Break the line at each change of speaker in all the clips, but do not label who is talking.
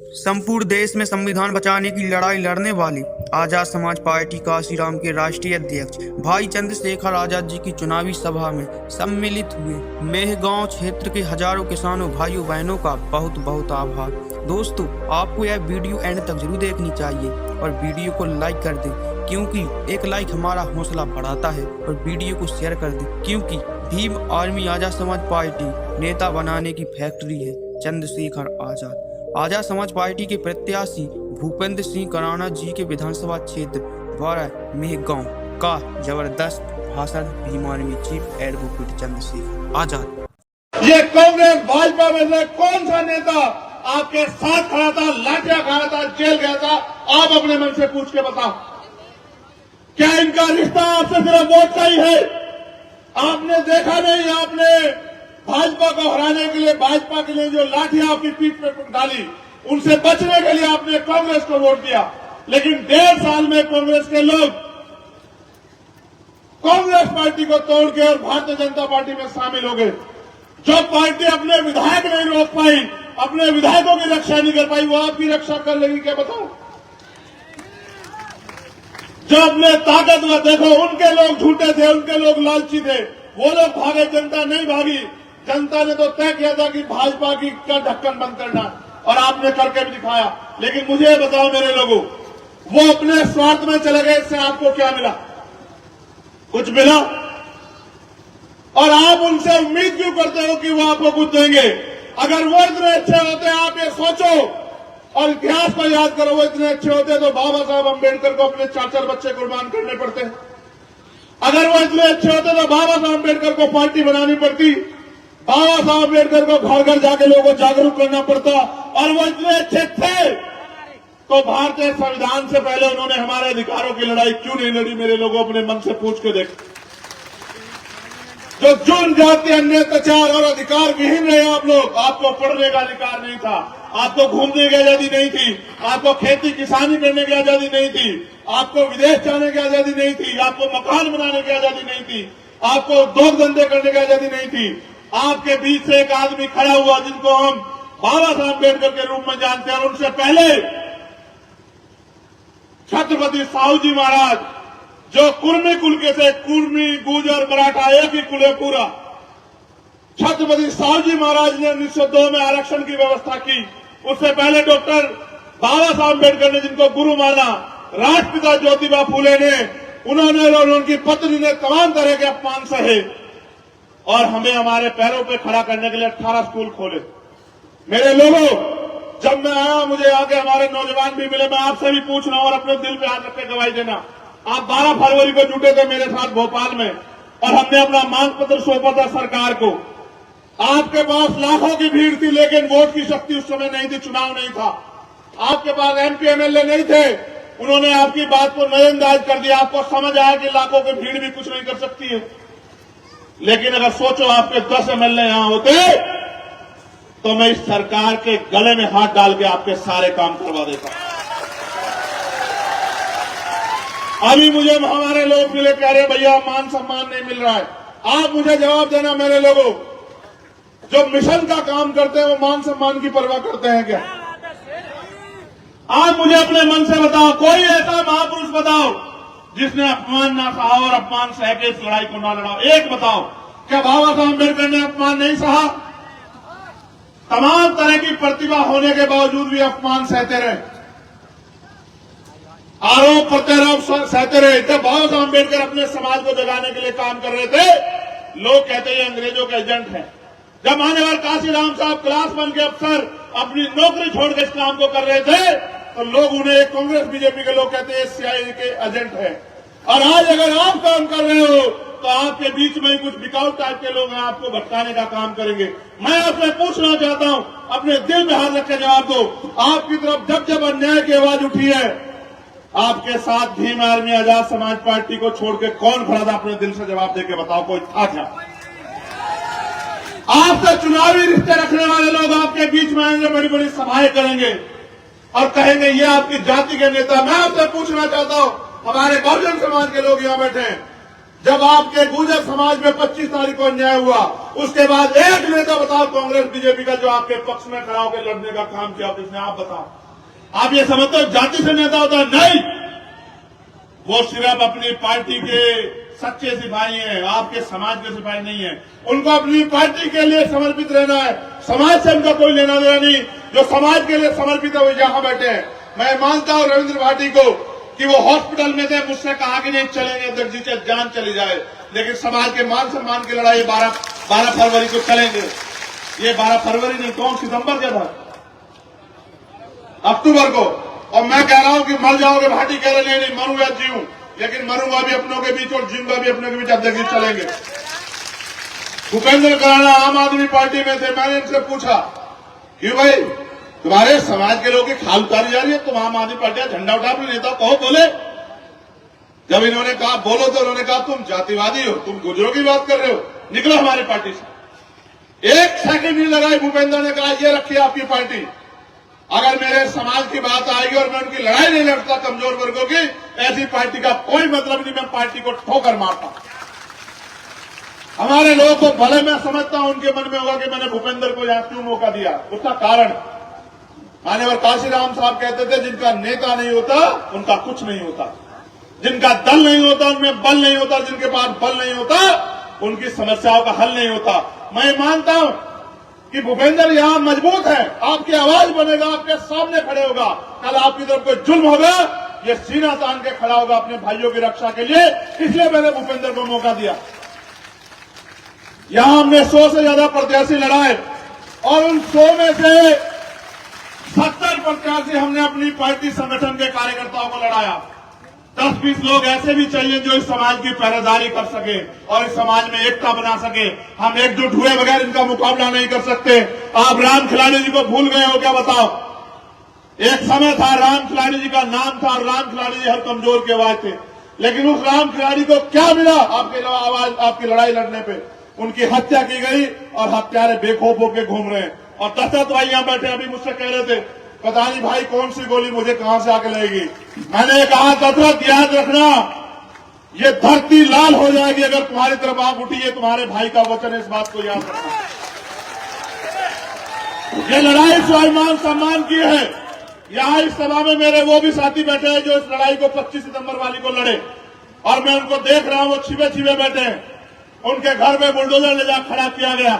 संपूर्ण देश में संविधान बचाने की लड़ाई लड़ने वाली आजाद समाज पार्टी काशीराम के राष्ट्रीय अध्यक्ष भाई चंद्रशेखर आजाद जी की चुनावी सभा में सम्मिलित हुए मेहगांव क्षेत्र के हजारों किसानों भाइयों बहनों का बहुत बहुत आभार। दोस्तों, आपको यह वीडियो एंड तक जरूर देखनी चाहिए और वीडियो को लाइक कर दें, क्योंकि एक लाइक हमारा हौसला बढ़ाता है, और वीडियो को शेयर कर दें, क्योंकि भीम आर्मी आजाद समाज पार्टी नेता बनाने की फैक्ट्री है। चंद्रशेखर आजाद समाज पार्टी के प्रत्याशी भूपेंद्र सिंह कराना जी के विधानसभा क्षेत्र द्वारा मेहगांव का जबरदस्त भाषण Bhim army chief advocate Chandrashekhar Azad.
ये कांग्रेस भाजपा में से कौन सा नेता आपके साथ खड़ा था, लाठियां खाया था, जेल गया था? आप अपने मन से पूछ के बताओ। क्या इनका रिश्ता आपसे सिर्फ वोट का ही है? आपने देखा नहीं, आपने भाजपा को हराने के लिए, भाजपा के लिए जो लाठियां आपकी पीठ पे डाली, उनसे बचने के लिए आपने कांग्रेस को वोट दिया। लेकिन 1.5 साल में कांग्रेस के लोग कांग्रेस पार्टी को तोड़ के और भारतीय जनता पार्टी में शामिल हो गए। जो पार्टी अपने विधायक नहीं रोक पाई, अपने विधायकों की रक्षा नहीं कर पाई, वो आपकी रक्षा कर लेगी क्या? बताओ। जो अपने ताकतवर, देखो उनके लोग झूठे थे, उनके लोग लालची थे, वो लोग भागे, जनता नहीं भागी। जनता ने तो तय किया था कि भाजपा की का ढक्कन बंद करना, और आपने करके भी दिखाया। लेकिन मुझे बताओ मेरे लोगों, वो अपने स्वार्थ में चले गए, इससे आपको क्या मिला? कुछ मिला? और आप उनसे उम्मीद क्यों करते हो कि वो आपको कुछ देंगे? अगर वो इतने अच्छे होते, आप ये सोचो और इतिहास को याद करो, वो इतने अच्छे होते तो बाबा साहब अम्बेडकर को अपने 4 बच्चे कुर्बान करने पड़ते। अगर वो इतने अच्छे होते तो बाबा साहब अम्बेडकर को पार्टी बनानी पड़ती, बाबा साहब अम्बेडकर को घर घर जाके लोगों को जागरूक करना पड़ता। और वो इतने अच्छे थे तो भारतीय संविधान से पहले उन्होंने हमारे अधिकारों की लड़ाई क्यों नहीं लड़ी? मेरे लोगों, अपने मन से पूछ के देख। जो जुर्म, जाति, अन्य अत्याचार और अधिकार विहीन रहे आप लोग। आपको पढ़ने का अधिकार नहीं था, आपको घूमने की आजादी नहीं थी, आपको खेती किसानी करने की आजादी नहीं थी, आपको विदेश जाने की आजादी नहीं थी, आपको मकान बनाने की आजादी नहीं थी, आपको उद्योग धंधे करने की आजादी नहीं थी। आपके बीच से एक आदमी खड़ा हुआ जिनको हम बाबा साहब अम्बेडकर के रूप में जानते हैं, और उनसे पहले छत्रपति साहू जी महाराज, जो कुर्मी कुल के थे, कुर्मी, गुर्जर, मराठा एक ही कुल है पूरा। छत्रपति साहू जी महाराज ने 1902 में आरक्षण की व्यवस्था की। उससे पहले डॉक्टर बाबा साहब अम्बेडकर ने, जिनको गुरु माना, राष्ट्रपिता ज्योतिबा फूले ने, उन्होंने और उनकी पत्नी ने तमाम तरह के अपमान सहे और हमें हमारे पैरों पे खड़ा करने के लिए 18 स्कूल खोले। मेरे लोगों, जब मैं आया, मुझे आगे हमारे नौजवान भी मिले। मैं आपसे भी पूछ रहा हूं और अपने दिल पे हाथ रख के गवाही देना। आप 12 फरवरी को जुटे थे मेरे साथ भोपाल में, और हमने अपना मांग पत्र सौंपा था सरकार को। आपके पास लाखों की भीड़ थी, लेकिन वोट की शक्ति उस समय नहीं थी, चुनाव नहीं था। आपके पास MP MLA नहीं थे, उन्होंने आपकी बात को नजरअंदाज कर दिया। आपको समझ आया कि लाखों की भीड़ भी कुछ नहीं कर सकती है। लेकिन अगर सोचो, आपके 10 MLA यहां होते तो मैं इस सरकार के गले में हाथ डाल के आपके सारे काम करवा देता। अभी मुझे हमारे लोग मिले, कह रहे भैया मान सम्मान नहीं मिल रहा है। आप मुझे जवाब देना मेरे लोगों, जो मिशन का काम करते हैं वो मान सम्मान की परवाह करते हैं क्या? आप मुझे अपने मन से बताओ, कोई ऐसा महापुरुष बताओ जिसने अपमान ना सहा और अपमान सह के इस लड़ाई को ना लड़ा। एक बताओ। क्या बाबा साहब अम्बेडकर ने अपमान नहीं सहा? तमाम तरह की प्रतिभा होने के बावजूद भी अपमान सहते रहे, आरोप प्रत्यारोप सहते रहे। जब बाबा साहब अम्बेडकर अपने समाज को जगाने के लिए काम कर रहे थे, लोग कहते हैं अंग्रेजों के एजेंट हैं। जब मान्यवर काशीराम साहब क्लास 1 के अफसर अपनी नौकरी छोड़ के इस काम को कर रहे थे, तो लोग उन्हें, कांग्रेस बीजेपी के लोग कहते हैं CIA के एजेंट है। और आज अगर आप काम कर रहे हो तो आपके बीच में कुछ बिकाऊ टाइप के लोग हैं, आपको भटकाने का काम करेंगे। मैं आपसे पूछना चाहता हूं, अपने दिल में हाथ रख के जवाब दो। आपकी तरफ जब जब अन्याय की आवाज उठी है, आपके साथ भीम आर्मी आजाद समाज पार्टी को छोड़ के कौन खड़ा था? अपने दिल से जवाब दे के बताओ, कोई था क्या? आपसे चुनावी रिश्ते रखने वाले लोग आपके बीच में आएंगे, बड़ी बड़ी सभाएं करेंगे और कहेंगे ये आपकी जाति के नेता। मैं आपसे पूछना चाहता हूं, हमारे बहुजन समाज के लोग यहां बैठे हैं, जब आपके गुर्जर समाज में 25 तारीख को अन्याय हुआ, उसके बाद एक नेता बताओ कांग्रेस बीजेपी का जो आपके पक्ष में खड़ा होकर लड़ने का काम किया किसने? आप बताओ। आप ये समझते हो जाति से नेता होता है? नहीं, वो सिर्फ अपनी पार्टी के सच्चे सिपाही हैं, आपके समाज के सिपाही नहीं है। उनको अपनी पार्टी के लिए समर्पित रहना है, समाज से उनका कोई लेना देना नहीं। जो समाज के लिए समर्पित है वो यहां बैठे हैं। मैं मानता हूं रविंद्र भाटी को कि वो हॉस्पिटल में थे, मुझसे कहा कि नहीं चलेंगे जब जी जान चली जाए, लेकिन समाज के मान सम्मान की लड़ाई 12 फरवरी को चलेंगे। ये 12 फरवरी नहीं, कौन सितंबर का था? अक्टूबर को। और मैं कह रहा हूं कि मर जाओगे, भाटी कह रहे नहीं मरूं या जीऊं, लेकिन मरूंगा भी अपनों के बीच और जीऊंगा भी अपनों के बीच, अब देखिए चलेंगे। भूपेंद्र कराड़ा आम आदमी पार्टी में थे, मैंने इनसे पूछा कि भाई तुम्हारे समाज के लोगों की खाल उतारी जा रही है, तुम आम आदमी पार्टी का झंडा उठा, अपने नेता कहो, बोले। जब इन्होंने कहा बोलो तो उन्होंने कहा तुम जातिवादी हो, तुम गुजरों की बात कर रहे हो, निकलो हमारी पार्टी से। एक सेकंड नहीं लगाई, भूपेंद्र ने कहा ये रखिए आपकी पार्टी, अगर मेरे समाज की बात आएगी और मैं उनकी लड़ाई नहीं लड़ता कमजोर वर्गों की, ऐसी पार्टी का कोई मतलब नहीं, मैं पार्टी को ठोकर मारता। हमारे लोगों को भले मैं समझता हूं उनके मन में होगा कि मैंने भूपेंद्र को यहां क्यों मौका दिया, उसका कारण मान्यवर काशीराम साहब कहते थे जिनका नेता नहीं होता उनका कुछ नहीं होता, जिनका दल नहीं होता उनमें बल नहीं होता, जिनके पास बल नहीं होता उनकी समस्याओं का हल नहीं होता। मैं मानता हूं कि भूपेंद्र यहां मजबूत है, आपकी आवाज बनेगा, आपके सामने खड़े होगा, कल आपकी तरफ कोई जुल्म होगा ये सीना तान के खड़ा होगा अपने भाइयों की रक्षा के लिए, इसलिए मैंने भूपेंद्र को मौका दिया। यहां हमने 100 से ज्यादा प्रत्याशी लड़ाए और उन 100 में से 70 प्रत्याशी हमने अपनी पार्टी संगठन के कार्यकर्ताओं को लड़ाया। 10-20 लोग ऐसे भी चाहिए जो इस समाज की पहरेदारी कर सके और इस समाज में एकता बना सके। हम एकजुट हुए बगैर इनका मुकाबला नहीं कर सकते। आप राम खिलाड़ी जी को भूल गए हो क्या? बताओ। एक समय था राम खिलाड़ी जी का नाम था, राम खिलाड़ी जी हर कमजोर की आवाज थे, लेकिन उस राम खिलाड़ी को क्या मिला आपके आवाज, आपकी लड़ाई लड़ने पे? उनकी हत्या की गई और हत्यारे बेखौफ होकर घूम रहे हैं। और दशरथ भाई यहां बैठे अभी मुझसे कह रहे थे पता नहीं भाई कौन सी गोली मुझे कहां से आके लगेगी। मैंने कहा दशरथ याद रखना, ये धरती लाल हो जाएगी अगर तुम्हारी तरफ आंख उठी। ये तुम्हारे भाई का वचन है, इस बात को याद रखना। ये लड़ाई स्वाभिमान सम्मान की है। यहां इस सभा में मेरे वो भी साथी बैठे हैं जो इस लड़ाई को 25 सितंबर वाली को लड़े, और मैं उनको देख रहा हूं वो छिपे छिपे बैठे हैं। उनके घर में बुलडोजर ले जा खड़ा किया गया,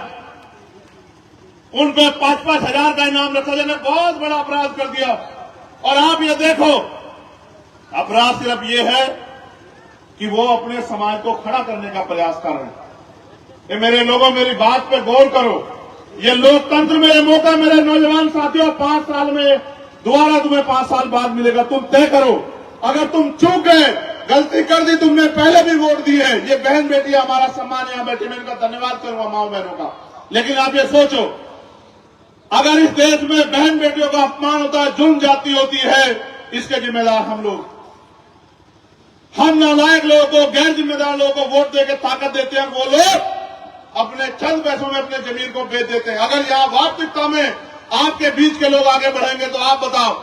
उन पर 5-5 हजार का इनाम रखा, जाने बहुत बड़ा अपराध कर दिया। और आप ये देखो, अपराध सिर्फ ये है कि वो अपने समाज को खड़ा करने का प्रयास कर रहे हैं। ये मेरे लोगों, मेरी बात पे गौर करो। ये लोकतंत्र में ये मौका मेरे नौजवान साथियों 5 साल में दोबारा तुम्हें 5 साल बाद मिलेगा। तुम तय करो, अगर तुम चूक गए, गलती कर दी, तुमने पहले भी वोट दी है। ये बहन बेटी हमारा सम्मान, यहां बैठी मैं इनका धन्यवाद करूंगा माओ बहनों का। लेकिन आप ये सोचो, अगर इस देश में बहन बेटियों का अपमान होता है, जुल्म जाती होती है, इसके जिम्मेदार हम लोग। हम नालायक लोगों को, गैर जिम्मेदार लोगों को वोट देकर ताकत देते हैं, वो लोग अपने चंद पैसों में अपने जमीन को बेच देते हैं। अगर यहां वास्तविकता में आपके बीच के लोग आगे बढ़ेंगे तो आप बताओ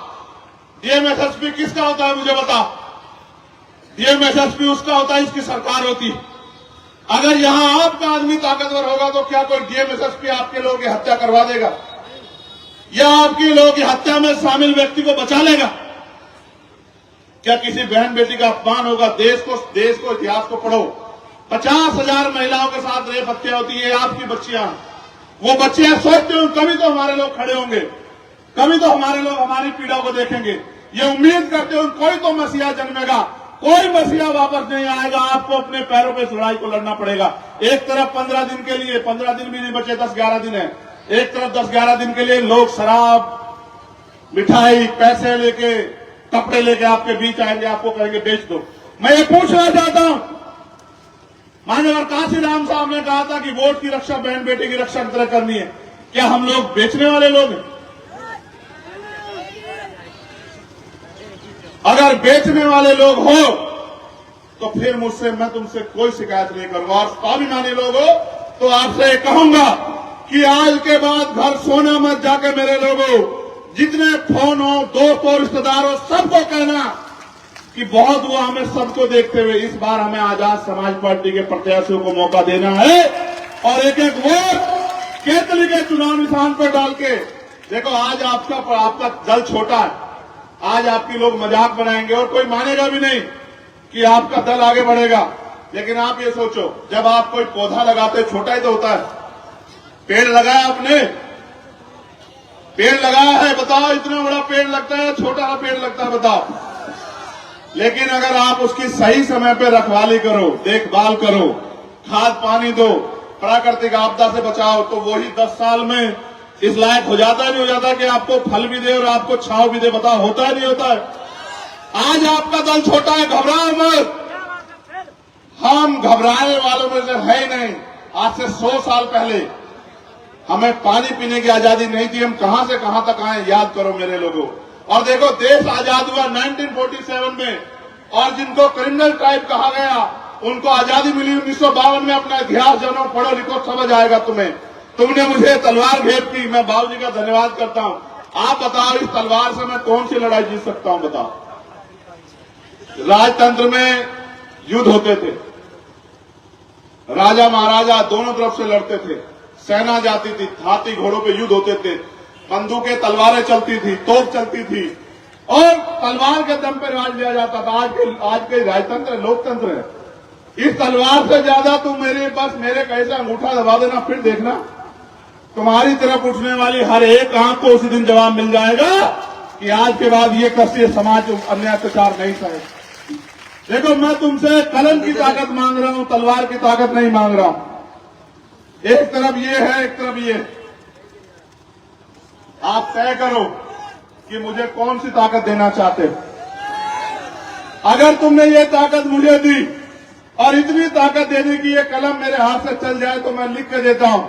डीएमएसएसपी किसका होता है? मुझे बताओ। डीएमएसएसपी उसका होता है, इसकी सरकार होती। अगर यहां आपका आदमी ताकतवर होगा तो क्या कोई डीएमएसएसपी आपके लोगों की हत्या करवा देगा या आपकी लोगों की हत्या में शामिल व्यक्ति को बचा लेगा? क्या किसी बहन बेटी का अपमान होगा? देश को इतिहास को पढ़ो, 50,000 महिलाओं के साथ रेप हत्या होती है। आपकी बच्चियां, वो बच्चियां सोचते हो कभी तो हमारे लोग खड़े होंगे, कभी तो हमारे लोग हमारी पीड़ा को देखेंगे। ये उम्मीद करते हो कोई तो मसीहा जन्मेगा। कोई मसीहा वापस नहीं आएगा। आपको अपने पैरों पे इस लड़ाई को लड़ना पड़ेगा। एक तरफ 15 दिन के लिए, 15 दिन भी नहीं बचे, 10-11 दिन है। एक तरफ 10-11 दिन के लिए लोग शराब, मिठाई, पैसे लेके, कपड़े लेके आपके बीच आएंगे, आपको कहेंगे बेच दो। मैं ये पूछना चाहता हूं, माननीय काशीराम साहब ने कहा था कि वोट की रक्षा बहन बेटी की रक्षा की तरह करनी है। क्या हम लोग बेचने वाले लोग हैं? अगर बेचने वाले लोग हो तो फिर मुझसे, मैं तुमसे कोई शिकायत नहीं करूंगा। और स्वाभिमानी लोग हो तो आपसे कहूंगा कि आज के बाद घर सोना मत जाके मेरे लोगों, जितने फोन हो, दोस्त और रिश्तेदार हो, सबको कहना कि बहुत हुआ हमें सबको देखते हुए इस बार हमें आजाद समाज पार्टी के प्रत्याशियों को मौका देना है और एक एक वोट केतली के चुनाव निशान पर डाल के देखो। आज आपका दल छोटा है, आज आपकी लोग मजाक बनाएंगे और कोई मानेगा भी नहीं कि आपका दल आगे बढ़ेगा। लेकिन आप ये सोचो, जब आप कोई पौधा लगाते छोटा ही तो होता है। पेड़ लगाया आपने, पेड़ लगाया है, बताओ इतना बड़ा पेड़ लगता है छोटा सा पेड़ लगता है, बताओ। लेकिन अगर आप उसकी सही समय पे रखवाली करो, देखभाल करो, खाद पानी दो, प्राकृतिक आपदा से बचाओ, तो वही 10 साल में इस लायक हो जाता है, नहीं हो जाता कि आपको फल भी दे और आपको छांव भी दे, बताओ होता है नहीं होता है। आज आपका दल छोटा है, घबराओ मत। हम घबराने वालों में से है ही नहीं। आज से 100 साल पहले हमें पानी पीने की आजादी नहीं थी, हम कहां से कहां तक आए, याद करो मेरे लोगों। और देखो देश आजाद हुआ 1947 में, और जिनको क्रिमिनल ट्राइब कहा गया उनको आजादी मिली 1952 में। अपना इतिहास जानो, पढ़ो लिखो, समझ आएगा तुम्हें। तुमने मुझे तलवार भेंट की, मैं बाबूजी का धन्यवाद करता हूं। आप बताओ इस तलवार से मैं कौन सी लड़ाई जीत सकता हूं, बताओ। राजतंत्र में युद्ध होते थे, राजा महाराजा दोनों तरफ से लड़ते थे, सेना जाती थी, हाथी घोड़ों पे युद्ध होते थे, बंदूकें तलवारें चलती थी, तोप चलती थी और तलवार के दम पर राज लिया जाता था। आज के राजतंत्र लोकतंत्र है। इस तलवार से ज्यादा तुम मेरे कैसे अंगूठा दबा देना, फिर देखना तुम्हारी तरफ उठने वाली हर एक आंख को उसी दिन जवाब मिल जाएगा कि आज के बाद ये कष्ट समाज अन्य अत्याचार नहीं सहे। देखो मैं तुमसे कलम की ताकत मांग रहा हूं, तलवार की ताकत नहीं मांग रहा हूं। एक तरफ ये है, एक तरफ ये। आप तय करो कि मुझे कौन सी ताकत देना चाहते हो। अगर तुमने ये ताकत मुझे दी और इतनी ताकत दे दी कि ये कलम मेरे हाथ से चल जाए, तो मैं लिख के देता हूं,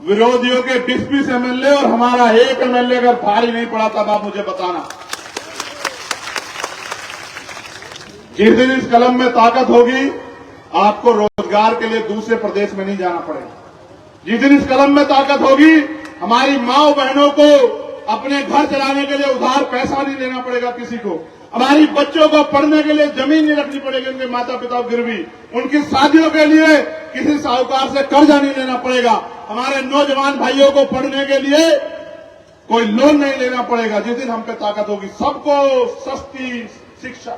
विरोधियों के 20-20 एमएलए और हमारा एक एमएलए अगर भारी नहीं पड़ा तब आप मुझे बताना। जिस दिन इस कलम में ताकत होगी, आपको रोजगार के लिए दूसरे प्रदेश में नहीं जाना पड़ेगा। जिस दिन इस कलम में ताकत होगी, हमारी माँ बहनों को अपने घर चलाने के लिए उधार पैसा नहीं देना पड़ेगा किसी को। हमारी बच्चों को पढ़ने के लिए जमीन नहीं रखनी पड़ेगी उनके माता पिता को गिरवी। उनकी शादियों के लिए किसी साहूकार से कर्जा नहीं लेना पड़ेगा। हमारे नौजवान भाइयों को पढ़ने के लिए कोई लोन नहीं लेना पड़ेगा। जिस दिन हम पे ताकत होगी, सबको सस्ती शिक्षा,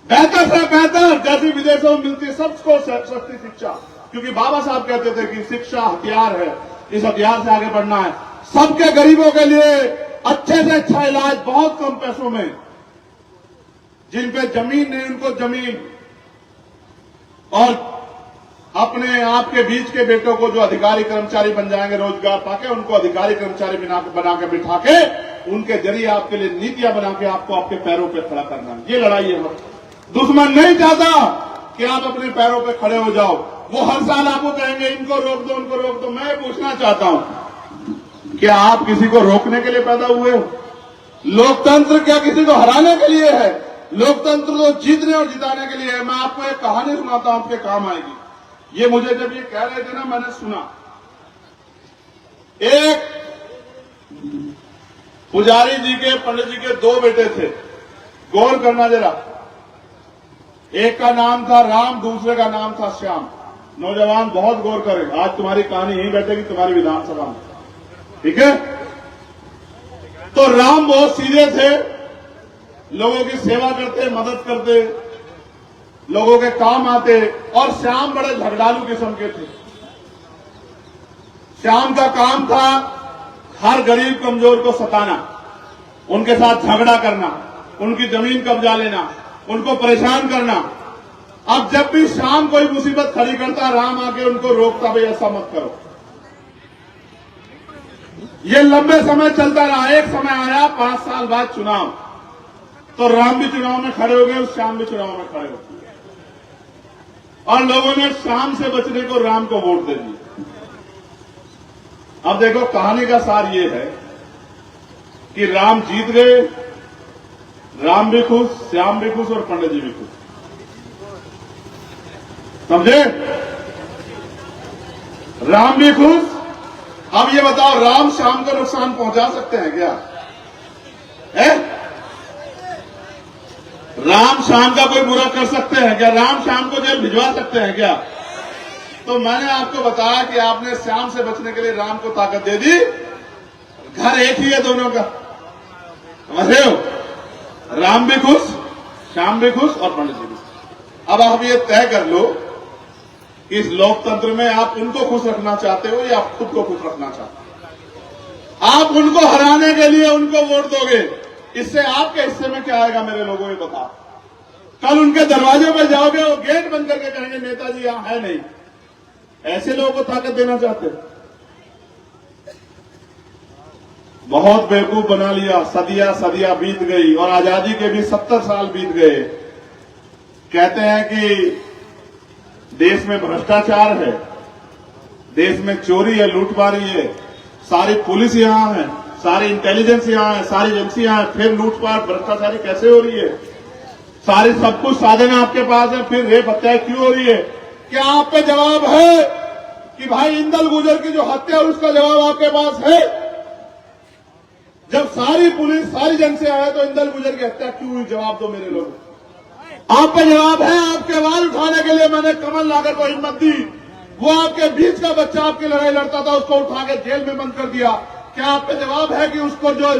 बेहतर से बेहतर जैसी विदेशों में मिलती है, सबको सस्ती शिक्षा। क्योंकि बाबा साहब कहते थे कि शिक्षा हथियार है, इस हथियार से आगे बढ़ना है। सबके गरीबों के लिए अच्छे से अच्छा इलाज बहुत कम पैसों में, जिन पे जमीन नहीं उनको जमीन, और अपने आपके बीच के बेटों को जो अधिकारी कर्मचारी बन जाएंगे रोजगार पाके, उनको अधिकारी कर्मचारी बना के बिठा के उनके जरिए आपके लिए नीतियां बना के आपको आपके पैरों पे खड़ा करना है। ये लड़ाई है। दुश्मन नहीं चाहता कि आप अपने पैरों पे खड़े हो जाओ। वो हर साल आपको कहेंगे इनको रोक दो, उनको रोक दो। मैं पूछना चाहता हूं, क्या आप किसी को रोकने के लिए पैदा हुए हो? लोकतंत्र क्या किसी को हराने के लिए है? लोकतंत्र तो जीतने और जिताने के लिए है। मैं आपको एक कहानी सुनाता हूं, आपके काम आएगी। ये मुझे जब ये कह रहे थे ना, मैंने सुना। एक पुजारी जी के, पंडित जी के 2 बेटे थे। गौर करना जरा, एक का नाम था राम, दूसरे का नाम था श्याम। नौजवान बहुत गौर करें, आज तुम्हारी कहानी यहीं बैठेगी तुम्हारी विधानसभा में, ठीक है? तो राम बहुत सीधे थे, लोगों की सेवा करते, मदद करते, लोगों के काम आते। और श्याम बड़े झगड़ालू किस्म के थे। श्याम का काम था हर गरीब कमजोर को सताना, उनके साथ झगड़ा करना, उनकी जमीन कब्जा लेना, उनको परेशान करना। अब जब भी श्याम कोई मुसीबत खड़ी करता, राम आके उनको रोकता, भाई ऐसा मत करो। ये लंबे समय चलता रहा। एक समय आया 5 साल बाद चुनाव, तो राम भी चुनाव में खड़े हो गए और श्याम भी चुनाव में खड़े हो गए, और लोगों ने श्याम से बचने को राम को वोट दे दिया। अब देखो कहानी का सार ये है कि राम जीत गए, राम भी खुश, श्याम भी खुश और पंडित जी भी खुश। समझे? राम भी खुश। अब ये बताओ, राम श्याम को नुकसान पहुंचा सकते हैं क्या? है? राम शाम का कोई बुरा कर सकते हैं क्या? राम शाम को जेल भिजवा सकते हैं क्या? तो मैंने आपको बताया कि आपने श्याम से बचने के लिए राम को ताकत दे दी। घर एक ही है दोनों का, समझ रहे हो? राम भी खुश, श्याम भी खुश और पंडित जी भी। अब आप ये तय कर लो कि इस लोकतंत्र में आप उनको खुश रखना चाहते हो या आप खुद को खुश रखना चाहते हो? आप उनको हराने के लिए उनको वोट दोगे, इससे आपके हिस्से में क्या आएगा मेरे लोगों? ये बताओ। कल उनके दरवाजे पर जाओगे, वो गेट बंद करके कहेंगे नेताजी यहां है नहीं। ऐसे लोगों को ताकत देना चाहते हो? बहुत बेवकूफ बना लिया। सदियां सदियां बीत गई और आजादी के भी 70 साल बीत गए। कहते हैं कि देश में भ्रष्टाचार है, देश में चोरी है, लूटमारी है, सारी पुलिस यहां है, सारी इंटेलिजेंस यहां है, सारी एजेंसियां हैं, फिर लूटपाट भ्रष्टाचारी कैसे हो रही है? सारी सब कुछ साधन आपके पास है, फिर रेप हत्या क्यों हो रही है? क्या आप पे जवाब है कि भाई इंदल गुजर की जो हत्या उसका जवाब आपके पास है? जब सारी पुलिस सारी एजेंसियां है तो इंदल गुजर की हत्या क्यों हुई? जवाब दो मेरे लोग। आप पे जवाब है। आपके वाल उठाने के लिए मैंने कमल नागर को हिम्मत दी। वो आपके बीच का बच्चा आपकी लड़ाई लड़ता था, उसको उठा के जेल में बंद कर दिया। क्या आप पे जवाब है कि उसको जो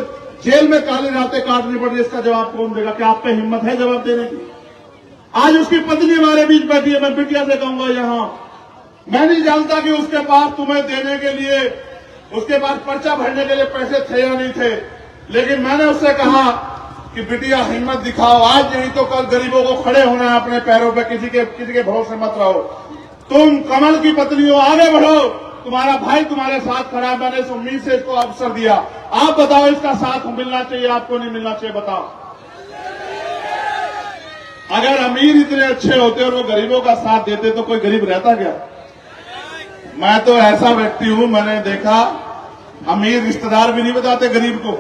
जेल में काली रातें काटनी पड़ रही, इसका जवाब कौन देगा? क्या आप पे हिम्मत है जवाब देने की? आज उसकी पत्नी हमारे बीच बैठी है। मैं बिटिया से कहूंगा यहां, मैं नहीं जानता कि उसके पास तुम्हें देने के लिए, उसके पास पर्चा भरने के लिए पैसे थे या नहीं थे, लेकिन मैंने उससे कहा कि बिटिया हिम्मत दिखाओ, आज नहीं तो कल गरीबों को खड़े होना है अपने पैरों पे, किसी के भरोसे मत रहो। तुम कमल की पत्नी हो, आगे बढ़ो। तुम्हारा भाई तुम्हारे साथ खड़ा है, मैंने इस उम्मीद से इसको अवसर दिया। आप बताओ, इसका साथ मिलना चाहिए आपको, नहीं मिलना चाहिए? बताओ। अगर अमीर इतने अच्छे होते और वो गरीबों का साथ देते तो कोई गरीब रहता क्या? मैं तो ऐसा व्यक्ति हूं, मैंने देखा अमीर रिश्तेदार भी नहीं बताते गरीब को।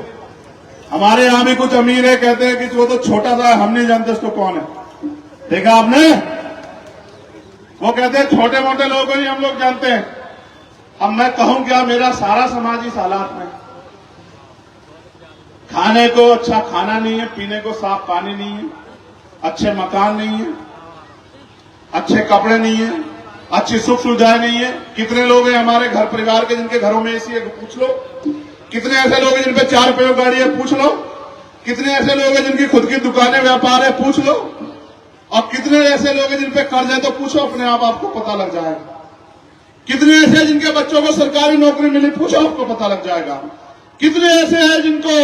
हमारे यहां भी कुछ अमीर है, कहते हैं कि वो तो छोटा सा है, हम नहीं जानते उसको कौन है। देखा आपने? वो कहते हैं छोटे मोटे लोगों को ही हम लोग जानते हैं। अब मैं कहूं क्या, मेरा सारा समाज इस हालात में, खाने को अच्छा खाना नहीं है, पीने को साफ पानी नहीं है, अच्छे मकान नहीं है, अच्छे कपड़े नहीं है, अच्छी सुख सुविधाएं नहीं है। कितने लोग हैं हमारे घर परिवार के जिनके घरों में एसी है? पूछ लो। कितने ऐसे लोग हैं जिन पे 4 पैर गाड़ी है? पूछ लो। कितने ऐसे लोग हैं जिनकी खुद की दुकानें व्यापार है? पूछ लो। और कितने ऐसे लोग हैं जिन पे कर्ज है? तो पूछो अपने आप, आपको पता लग जाएगा। कितने ऐसे हैं जिनके बच्चों को सरकारी नौकरी मिली? पूछो, आपको पता लग जाएगा। कितने ऐसे हैं जिनको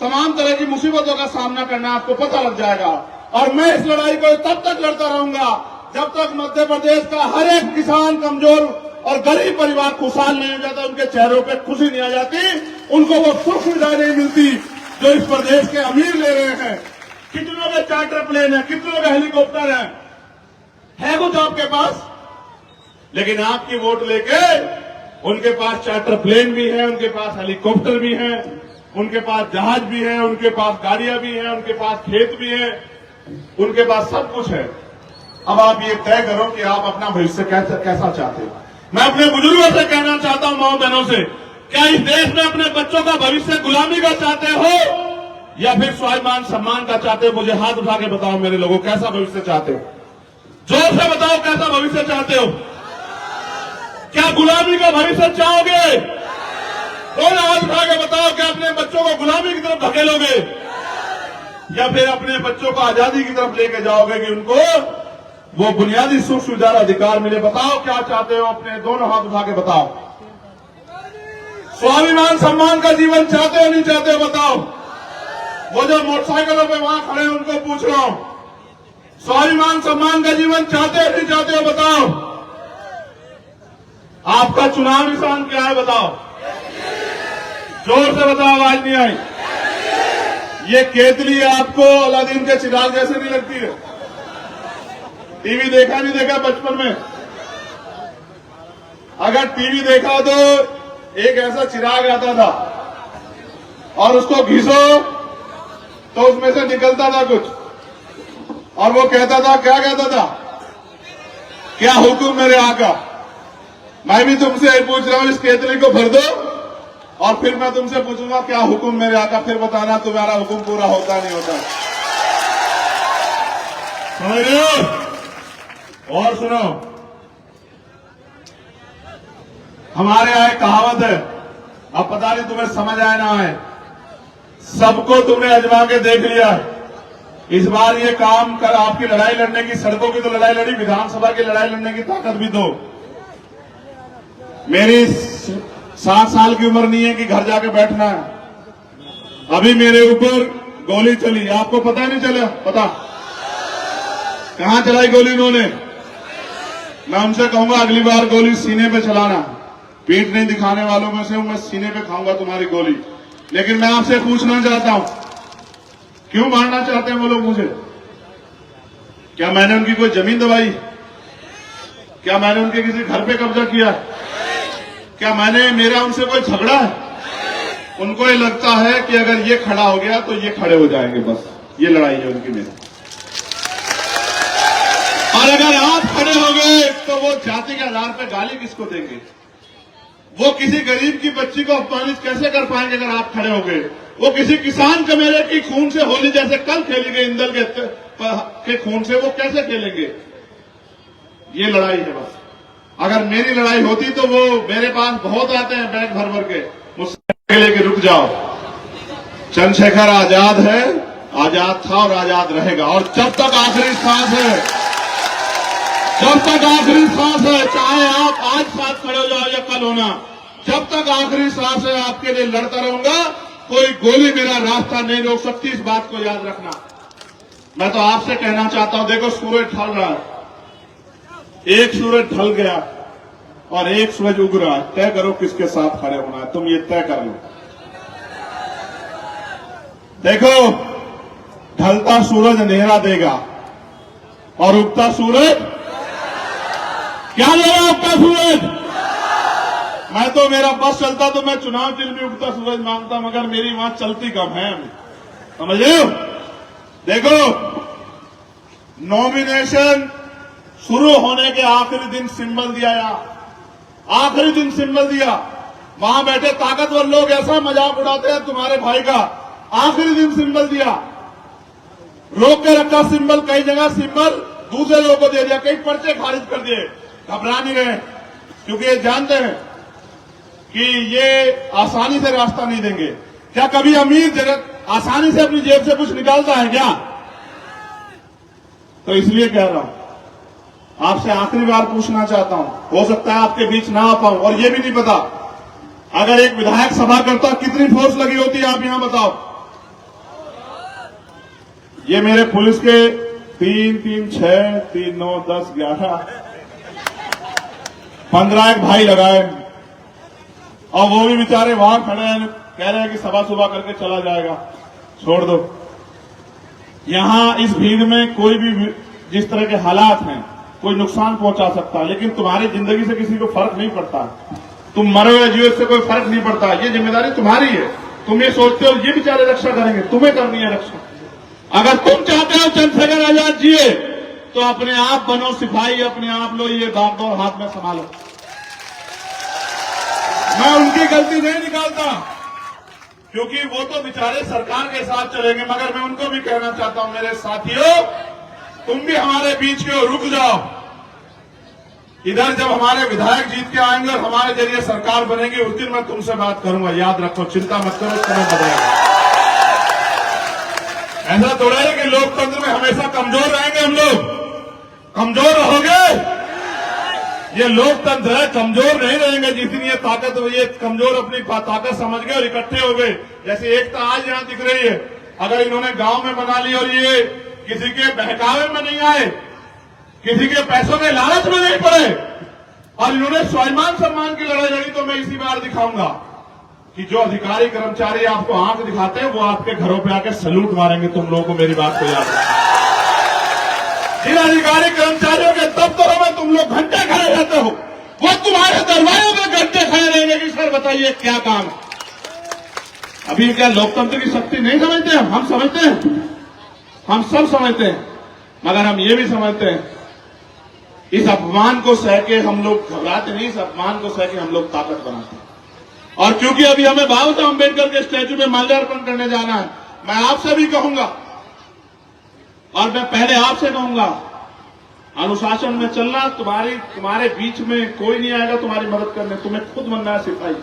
तमाम तरह की मुसीबतों का सामना करना, आपको पता लग जाएगा। और मैं इस लड़ाई को तब तक लड़ता रहूंगा जब तक मध्य प्रदेश का हर एक किसान, कमजोर और गरीब परिवार खुशहाल नहीं हो जाता, उनके चेहरों पे खुशी नहीं आ जाती, उनको वो सुख सुविधा नहीं मिलती जो इस प्रदेश के अमीर ले रहे हैं। कितनों के चार्टर प्लेन है, कितनों के हेलीकॉप्टर है कुछ आपके पास, लेकिन आपकी वोट लेके उनके पास चार्टर प्लेन भी है, उनके पास हेलीकॉप्टर भी है, उनके पास जहाज भी है, उनके पास गाड़ियां भी हैं, उनके पास खेत भी है, उनके पास सब कुछ है। अब आप ये तय करो कि आप अपना भविष्य कैसा चाहते हो। मैं अपने बुजुर्गों से कहना चाहता हूं, माओ बहनों से, क्या इस देश में अपने बच्चों का भविष्य गुलामी का चाहते हो या फिर स्वाभिमान सम्मान का चाहते हो? मुझे हाथ उठा के बताओ मेरे लोगों, कैसा भविष्य चाहते हो? जोर से बताओ, कैसा भविष्य चाहते हो? क्या गुलामी का भविष्य चाहोगे? कौन हाथ उठा के बताओ, क्या अपने बच्चों को गुलामी की तरफ धकेलोगे या फिर अपने बच्चों को आजादी की तरफ लेके जाओगे कि उनको वो बुनियादी सुख सुविधा अधिकार मिले? बताओ क्या चाहते हो? अपने दोनों हाथ उठा के बताओ। स्वाभिमान सम्मान का जीवन चाहते हो नहीं चाहते हो? बताओ। वो जो मोटरसाइकिलों पे वहां खड़े हैं उनको पूछ रहा हूं, स्वाभिमान सम्मान का जीवन चाहते हो नहीं चाहते हो? बताओ। आपका चुनाव निशान क्या है? बताओ। जोर से बताओ, आवाज नहीं आई। ये केतली आपको अलादीन के चिराग जैसे नहीं लगती है? टीवी देखा नहीं देखा बचपन में? अगर टीवी देखा तो एक ऐसा चिराग आता था और उसको घिसो तो उसमें से निकलता था कुछ, और वो कहता था, क्या कहता था? क्या हुक्म मेरे आका। मैं भी तुमसे यही पूछ रहा हूं, इस केतली को भर दो और फिर मैं तुमसे पूछूंगा क्या हुक्म मेरे आका, फिर बताना तुम्हारा हुक्म पूरा होता नहीं होता। समझ रहे हो? और सुनो, हमारे यहाँ एक कहावत है, अब पता नहीं तुम्हें समझ आए ना आए, सबको तुमने आजमा के देख लिया। इस बार ये काम कर, आपकी लड़ाई लड़ने की, सड़कों की तो लड़ाई लड़ी, विधानसभा की लड़ाई लड़ने की ताकत भी दो। मेरी 7 साल की उम्र नहीं है कि घर जाके बैठना है। अभी मेरे ऊपर गोली चली, आपको पता नहीं चला? पता कहां चलाई गोली उन्होंने? मैं उनसे कहूंगा अगली बार गोली सीने पे चलाना। पीठ नहीं दिखाने वालों में से हूं मैं, सीने पे खाऊंगा तुम्हारी गोली। लेकिन मैं आपसे पूछना चाहता हूं, क्यों मारना चाहते हैं वो लोग मुझे? क्या मैंने उनकी कोई जमीन दबाई? क्या मैंने उनके किसी घर पे कब्जा किया? क्या मेरा उनसे कोई झगड़ा है? उनको ये लगता है कि अगर ये खड़ा हो गया तो ये खड़े हो जाएंगे, बस ये लड़ाई है उनकी मेरी। और अगर आप खड़े हो गए तो वो जाति के आधार पर गाली किसको देंगे? वो किसी गरीब की बच्ची को अपमानित कैसे कर पाएंगे अगर आप खड़े हो गए? वो किसी किसान कमेरे की खून से होली जैसे कल खेली गई इंदल के खून से वो कैसे खेलेंगे? ये लड़ाई है बस। अगर मेरी लड़ाई होती तो वो मेरे पास बहुत आते हैं बैग भर भर के, मुझसे लेके रुक जाओ। चंद्रशेखर आजाद है, आजाद था और आजाद रहेगा। और जब तक आखिरी सांस है, जब तक आखिरी सांस है, चाहे आप आज साथ खड़े हो जाओ या कल होना, जब तक आखिरी सांस है आपके लिए लड़ता रहूंगा। कोई गोली मेरा रास्ता नहीं रोक सकती, इस बात को याद रखना। मैं तो आपसे कहना चाहता हूं, देखो सूरज ढल रहा है, एक सूरज ढल गया और एक सूरज उग रहा है। तय करो किसके साथ खड़े होना है, तुम ये तय कर लो। देखो, ढलता सूरज अंधेरा देगा और उगता सूरज क्या देगा? उगता सूरज। मैं तो, मेरा बस चलता तो मैं चुनाव चिन्ह भी उगता सूरज मांगता, मगर मेरी वहां चलती कम है, समझ रहे हो? देखो, नॉमिनेशन शुरू होने के आखिरी दिन सिंबल दिया, आखिरी दिन सिंबल दिया। वहां बैठे ताकतवर लोग ऐसा मजाक उड़ाते हैं तुम्हारे भाई का। आखिरी दिन सिंबल दिया, रोक के रखा सिंबल, कई जगह सिंबल दूसरे लोगों को दे दिया, कई पर्चे खारिज कर दिए। घबरा नहीं रहे, क्योंकि ये जानते हैं कि ये आसानी से रास्ता नहीं देंगे। क्या कभी अमीर जगत आसानी से अपनी जेब से कुछ निकालता है क्या? तो इसलिए कह रहा हूं, आपसे आखिरी बार पूछना चाहता हूं, हो सकता है आपके बीच ना आ पाऊं, और ये भी नहीं पता अगर एक विधायक सभा करता कितनी फोर्स लगी होती है, आप यहां बताओ। ये मेरे पुलिस के 3, 3, 6, 3, 9, 10, 11, 15 एक भाई लगाए, और वो भी बेचारे वहां खड़े हैं, कह रहे हैं कि सभा सुबह करके चला जाएगा। छोड़ दो, यहां इस भीड़ में कोई भी जिस तरह के हालात हैं कोई नुकसान पहुंचा सकता है, लेकिन तुम्हारी जिंदगी से किसी को फर्क नहीं पड़ता। तुम मरो या जियो, इससे कोई फर्क नहीं पड़ता। ये जिम्मेदारी तुम्हारी है। तुम ये सोचते हो ये बेचारे रक्षा करेंगे, तुम्हें करनी है रक्षा। अगर तुम चाहते हो चंद्रशेखर आजाद जिए तो अपने आप बनो सिपाही, अपने आप लो ये बागडोर हाथ में संभालो। मैं उनकी गलती नहीं निकालता, क्योंकि वो तो बेचारे सरकार के साथ चलेंगे, मगर मैं उनको भी कहना चाहता हूं, मेरे साथियों, तुम भी हमारे बीच के हो, रुक जाओ। इधर जब हमारे विधायक जीत के आएंगे और हमारे जरिए सरकार बनेगी, उस दिन मैं तुमसे बात करूंगा, याद रखो, चिंता मत करो, समय बदलेगा। ऐसा थोड़ा है कि लोकतंत्र में हमेशा कमजोर रहेंगे हम लोग, कमजोर रहोगे। ये लोकतंत्र है, कमजोर नहीं रहेंगे। जिस दिन ये ताकत, ये कमजोर अपनी ताकत समझ गए और इकट्ठे हो गए, जैसे एकता आज यहां दिख रही है, अगर इन्होंने गांव में बना ली और ये किसी के बहकावे में नहीं आए, किसी के पैसों के लालच में नहीं पड़े, और इन्होंने स्वाभिमान सम्मान की लड़ाई लड़ी, तो मैं इसी बार दिखाऊंगा कि जो अधिकारी कर्मचारी आपको आंख दिखाते हैं वो आपके घरों पे आके सैल्यूट मारेंगे। तुम लोगों को मेरी बात को याद रखना। जिन अधिकारी कर्मचारियों के दफ्तरों में तुम लोग घंटे खड़े रहते हो, वो तुम्हारे दरवाजों में घंटे खड़े रहेंगे कि सर बताइए क्या काम है। अभी क्या लोकतंत्र की शक्ति नहीं समझते हम समझते हैं, हम सब समझते हैं, मगर हम ये भी समझते हैं इस अपमान को सह के हम लोग घबराते नहीं, इस अपमान को सह के हम लोग ताकत बनाते हैं। और क्योंकि अभी हमें बाबा साहब अम्बेडकर के स्टैच्यू में माल्यार्पण करने जाना है, मैं आपसे भी कहूंगा और मैं पहले आपसे कहूंगा, अनुशासन में चलना। तुम्हारे बीच में कोई नहीं आएगा तुम्हारी मदद करने, तुम्हें खुद बनना है सिपाही।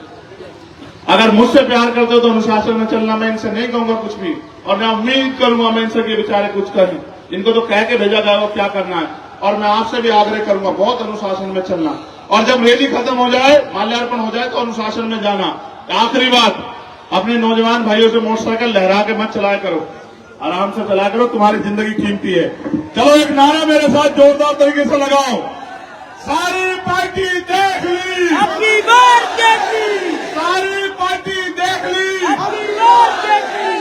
अगर मुझसे प्यार करते हो तो अनुशासन में चलना। मैं इनसे नहीं कहूंगा कुछ भी, और मैं उम्मीद करूंगा मैं इनसे कि बेचारे कुछ करें। इनको तो कह के भेजा गया वो क्या करना है। और मैं आपसे भी आग्रह करूंगा बहुत अनुशासन में चलना। और जब रैली खत्म हो जाए, माल्यार्पण हो जाए, तो अनुशासन में जाना। आखिरी बात, अपने नौजवान भाइयों से मोटरसाइकिल लहरा के मत चलाया करो, आराम से चला करो, तुम्हारी जिंदगी कीमती है। चलो एक नारा मेरे साथ जोरदार तरीके से लगाओ, सारी पार्टी देख ली,
अपनी बार देख ली,
सारी पार्टी देख ली,
अपनी बार देख ली,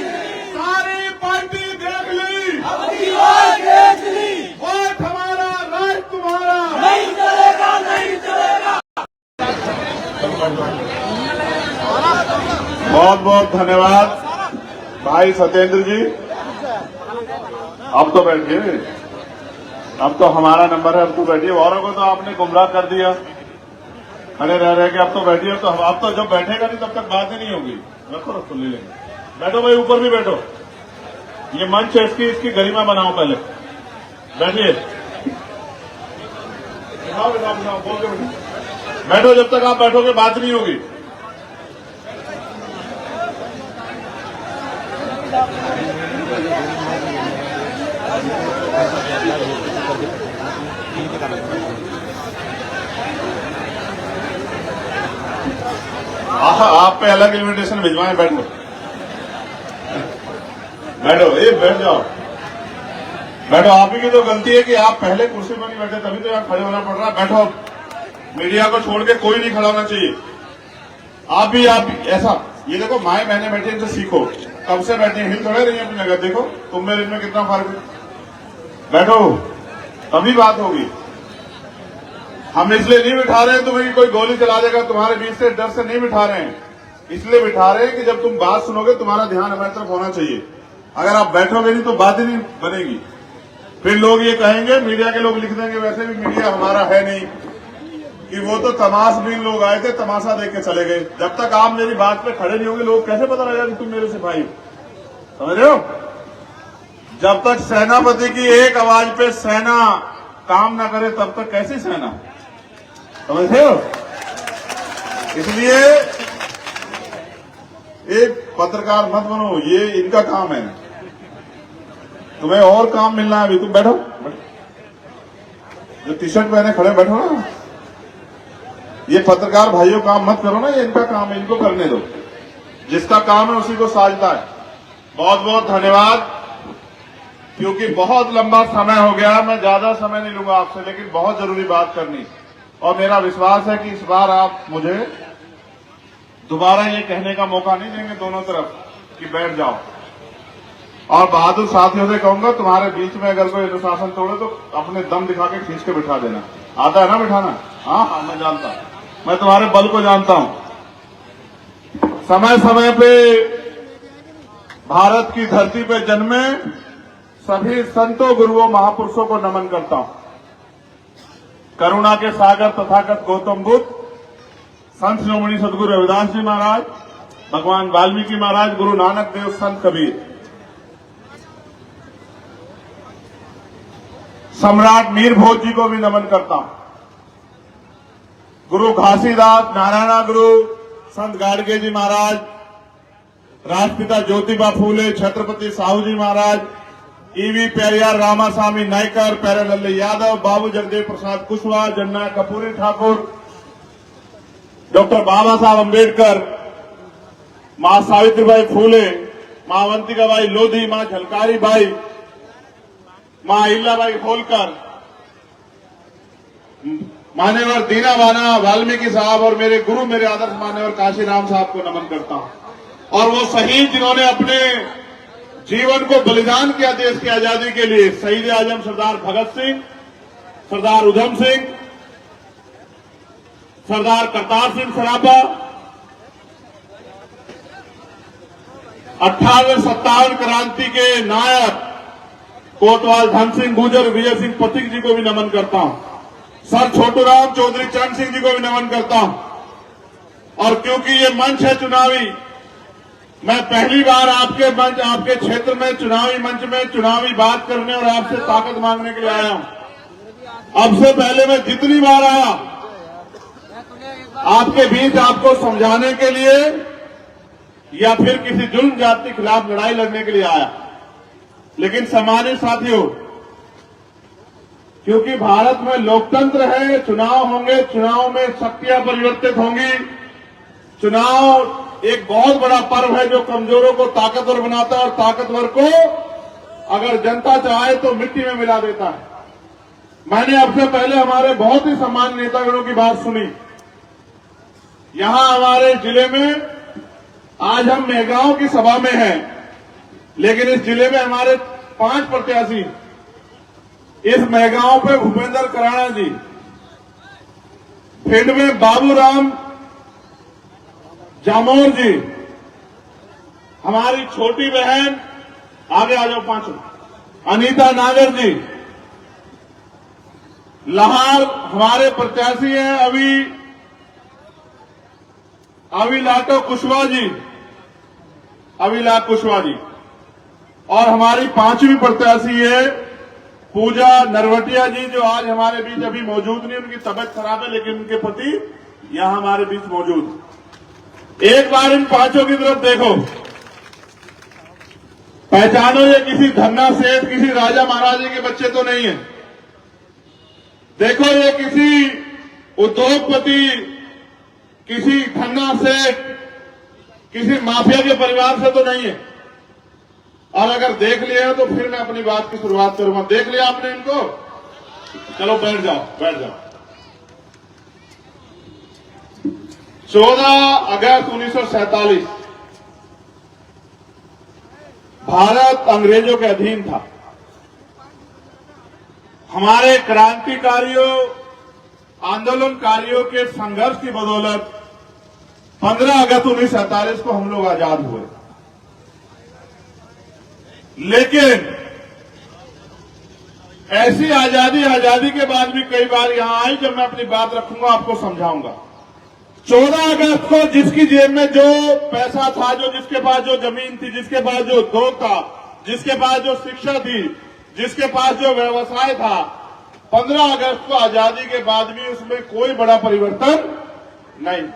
सारी पार्टी देख ली,
अपनी बार देख ली।
वोट हमारा, राज तुम्हारा।
नहीं चलेगा, नहीं चलेगा।
बहुत बहुत धन्यवाद भाई सत्येंद्र जी। अब तो बैठिए, अब तो हमारा नंबर है, अब तो बैठिए। औरों को तो आपने गुमराह कर दिया, खड़े रह रहे कि अब तो बैठिए। तो अब तो जब बैठेगा नहीं तब तक बात ही नहीं होगी। रखो रखो, ले लेंगे। बैठो भाई, ऊपर भी बैठो। ये मंच है, इसकी गरिमा बनाओ। पहले बैठिए, बिठाओ बिठाओ बिठाओ, बोल के बैठो। बैठो, जब तक आप बैठोगे बात नहीं होगी। आप पे अलग इन्विटेशन भिजवाएं। बैठो बैठो, ये बैठ जाओ, बैठो। आप ही की तो गलती है कि आप पहले कुर्सी पर नहीं बैठे, तभी तो यहाँ खड़े होना पड़ रहा है। बैठो, मीडिया को छोड़ के कोई नहीं खड़ा होना चाहिए। आप भी ऐसा, ये देखो माए बहने बैठे, इनसे सीखो। कब से बैठे, हिल थोड़े रही अपनी जगह। देखो तुम मेरे इनमें कितना फर्क है। बैठो, तभी बात होगी। हम इसलिए नहीं बिठा रहे हैं तुम्हें कि कोई गोली चला देगा तुम्हारे बीच से, डर से नहीं बिठा रहे हैं। इसलिए बिठा रहे हैं कि जब तुम बात सुनोगे तुम्हारा ध्यान हमारी तरफ होना चाहिए। अगर आप बैठोगे नहीं तो बात ही नहीं बनेगी। फिर लोग ये कहेंगे, मीडिया के लोग लिख देंगे, वैसे भी मीडिया हमारा है नहीं, कि वो तो तमाशबीन लोग आए थे, तमाशा देख के चले गए। जब तक आप मेरी बात पे खड़े नहीं होंगे, लोग कैसे पता लगेगा कि तुम मेरे सिपाही हो? समझ रहे हो? जब तक सेनापति की एक आवाज पे सेना काम ना करे, तब तक कैसी सेना? समझ रहे हो? इसलिए एक पत्रकार मत बनो, ये इनका काम है। तुम्हें और काम मिलना है अभी। तुम बैठो, जो टी शर्ट पहने खड़े बैठो ना। ये पत्रकार भाइयों काम मत करो ना, ये इनका काम है, इनको करने दो। जिसका काम है उसी को साझता है। बहुत बहुत धन्यवाद। क्योंकि बहुत लंबा समय हो गया, मैं ज्यादा समय नहीं लूंगा आपसे, लेकिन बहुत जरूरी बात करनी। और मेरा विश्वास है कि इस बार आप मुझे दोबारा ये कहने का मौका नहीं देंगे दोनों तरफ कि बैठ जाओ। और बहादुर साथियों से कहूंगा, तुम्हारे बीच में अगर कोई अनुशासन तोड़े तो अपने दम दिखा के खींच के बिठा देना। आता है ना बिठाना? हाँ हाँ, मैं जानता हूं, मैं तुम्हारे बल को जानता हूं। समय समय पे भारत की धरती पे जन्मे सभी संतों, गुरुओं, महापुरुषों को नमन करता हूं। करुणा के सागर तथागत गौतम बुद्ध, संत शिरोमणि सदगुरु रविदास जी महाराज, भगवान वाल्मीकि महाराज, गुरु नानक देव, संत कबीर, सम्राट मीर भोज जी को भी नमन करता हूं। गुरु घासीदास, नारायणा गुरु, संत गाडगे जी महाराज, राष्ट्रपिता ज्योतिबा फूले, छत्रपति साहू जी महाराज, ईवी पेरियार, रामास्वामी नायकर, प्यारेलाल यादव, बाबू जगदेव प्रसाद कुशवाहा, जन्ना कपूरी ठाकुर, डॉक्टर बाबा साहब अम्बेडकर, मां सावित्रीबाई फूले, मां अवंतिकाबाई लोधी, मां झलकारी बाई, मां अहिल्याबाई होलकर, मान्यवर दीना बाना वाल्मीकि साहब और मेरे गुरु, मेरे आदर्श मान्यवर काशीराम साहब को नमन करता हूं। और वो शहीद जिन्होंने अपने जीवन को बलिदान किया देश की आजादी के लिए, शहीद आजम सरदार भगत सिंह, सरदार उधम सिंह, सरदार करतार सिंह सराभा, 58-57 क्रांति के नायक कोतवाल धन सिंह गुर्जर, विजय सिंह पथिक जी को भी नमन करता हूं। सर छोटूराम चौधरी चरण सिंह जी को भी नमन करता हूं। और क्योंकि ये मंच है चुनावी, मैं पहली बार आपके मंच, आपके क्षेत्र में चुनावी मंच में चुनावी बात करने और आपसे ताकत मांगने के लिए आया हूं। अब से पहले मैं जितनी बार आया आपके बीच आपको समझाने के लिए या फिर किसी जुल्म जाति के खिलाफ लड़ाई लड़ने के लिए आया, लेकिन सम्मानित साथियों, क्योंकि भारत में लोकतंत्र है, चुनाव होंगे, चुनाव में शक्तियां परिवर्तित होंगी। चुनाव एक बहुत बड़ा पर्व है जो कमजोरों को ताकतवर बनाता है और ताकतवर को अगर जनता चाहे तो मिट्टी में मिला देता है। मैंने अब से पहले हमारे बहुत ही सम्मानित नेतागणों की बात सुनी। यहां हमारे जिले में आज हम मेहगांव की सभा में हैं, लेकिन इस जिले में हमारे 5 प्रत्याशी, इस मेहगांव पे भूपेंद्र कराड़ा जी, भिंड में बाबूराम जामोर जी, हमारी छोटी बहन, आगे आ जाओ पांचों, अनीता नागर जी, लाहौर हमारे प्रत्याशी हैं अविलाटो कुशवाहा जी, अविलाट कुशवाहा जी, और हमारी 5वीं प्रत्याशी है पूजा नरवटिया जी, जो आज हमारे बीच अभी मौजूद नहीं, उनकी तबीयत खराब है, लेकिन उनके पति यहां हमारे बीच मौजूद। एक बार इन 5 की तरफ देखो, पहचानो, ये किसी धन्ना सेठ, किसी राजा महाराजे के बच्चे तो नहीं है। देखो, ये किसी उद्योगपति, किसी धन्ना सेठ, किसी माफिया के परिवार से तो नहीं है। और अगर देख लिया तो फिर मैं अपनी बात की शुरुआत करूंगा। देख लिया आपने इनको? चलो बैठ जाओ, बैठ जाओ। 14 अगस्त 1947 भारत अंग्रेजों के अधीन था। हमारे क्रांतिकारियों, आंदोलनकारियों के संघर्ष की बदौलत 15 अगस्त 1947 को हम लोग आजाद हुए। लेकिन ऐसी आजादी के बाद भी कई बार यहां आई, जब मैं अपनी बात रखूंगा आपको समझाऊंगा। 14 अगस्त को जिसकी जेब में जो पैसा था, जो जिसके पास जो जमीन थी, जिसके पास जो उद्योग था, जिसके पास जो शिक्षा थी, जिसके पास जो व्यवसाय था, 15 अगस्त को आजादी के बाद भी उसमें कोई बड़ा परिवर्तन नहीं।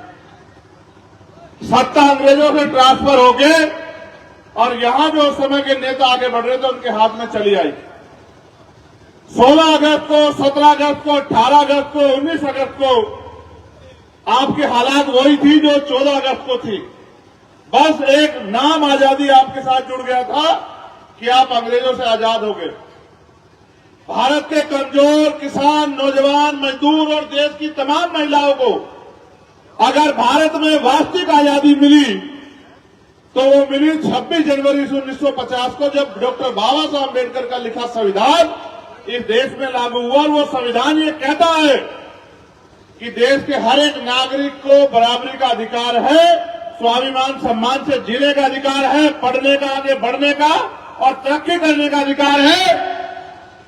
सत्ता अंग्रेजों से ट्रांसफर हो गए और यहां जो उस समय के नेता आगे बढ़ रहे थे उनके हाथ में चली आई। 16 अगस्त को, 17 अगस्त को, 18 अगस्त को, 19 अगस्त को आपकी हालात वही थी जो 14 अगस्त को थी। बस एक नाम आजादी आपके साथ जुड़ गया था कि आप अंग्रेजों से आजाद हो गए। भारत के कमजोर किसान, नौजवान, मजदूर और देश की तमाम महिलाओं को अगर भारत में वास्तविक आजादी मिली तो वो मिली 26 जनवरी 1950 को, जब डॉक्टर बाबा साहब अम्बेडकर का लिखा संविधान इस देश में लागू हुआ। और वो संविधान ये कहता है कि देश के हर एक नागरिक को बराबरी का अधिकार है, स्वाभिमान सम्मान से जीने का अधिकार है, पढ़ने का, आगे बढ़ने का और तरक्की करने का अधिकार है,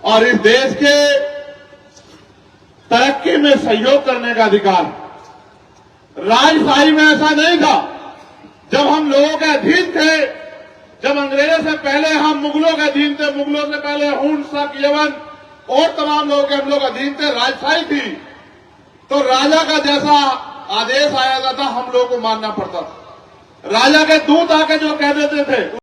और इस देश के तरक्की में सहयोग करने का अधिकार। राजशाही में ऐसा नहीं था। जब हम लोगों के अधीन थे, जब अंग्रेजों से पहले हम मुगलों के अधीन थे, मुगलों से पहले हुन, शक, यवन और तमाम लोगों के हम लोग अधीन थे, राजशाही थी, तो राजा का जैसा आदेश आया था हम लोगों को मानना पड़ता था। राजा के दूत आके जो कह देते थे